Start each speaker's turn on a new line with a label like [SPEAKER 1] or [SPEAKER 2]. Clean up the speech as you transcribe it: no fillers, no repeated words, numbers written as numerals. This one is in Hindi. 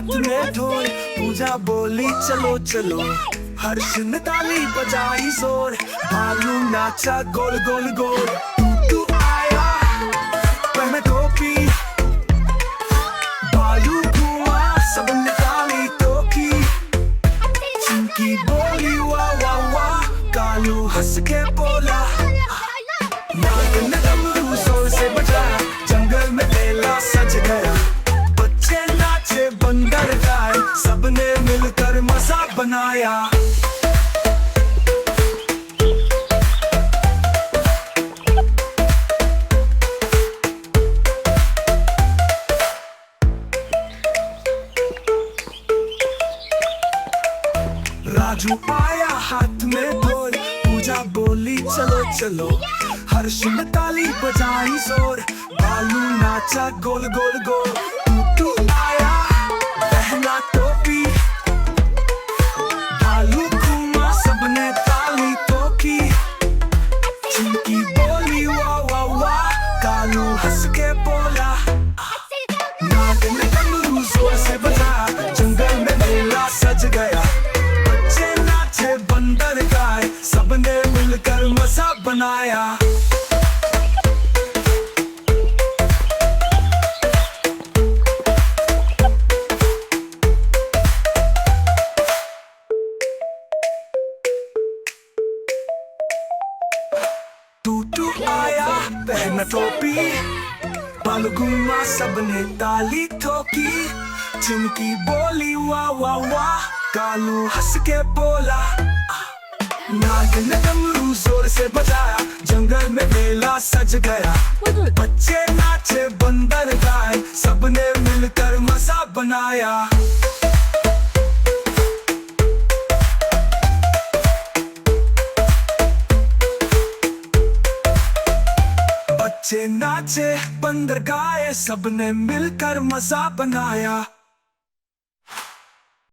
[SPEAKER 1] हाथ में ढोल, पूजा बोली चलो चलो, हर्ष ने ताली बजाई जोर, भालू नाचा गोल गोल गोल। तू आया पहने टोपी, भालू घूमा सबने ताली ठोकी, चिंकी बोली वाह वाह वाह, कालू हंस के बोला, नाग ने डमरू जोर से बजाया, जंगल में मेला सज गया, बच्चे नाचे बंदर गाए, सबने मिलकर मजा बनाया। राजू आया हाथ में ढोल, पूजा बोली चलो चलो, हर्ष ने ताली बजाई जोर, भालू नाचा गोल गोल गोल। टूटू आया पहना टोपी, भालू घूमा सबने ताली ठोकी, चिंकी बोली वाह वाह वाह, कालू हंस के बोला, नाग ने डमरू जोर से बजाया, जंगल में मेला सज गया, बच्चे नाचे बंदर गाए, सबने मिलकर मजा बनाया। टूटू आया पहना टोपी, भालू घूमा सबने ताली ठोकी, चिंकी बोली वाह वाह वाह, कालू हंस के बोला, नाग ने डमरू जोर से बजाया, जंगल में मेला सज गया, बच्चे नाचे बंदर गाए, सबने मिलकर मजा बनाया। बच्चे नाचे बंदर गाए, सबने मिलकर मजा बनाया।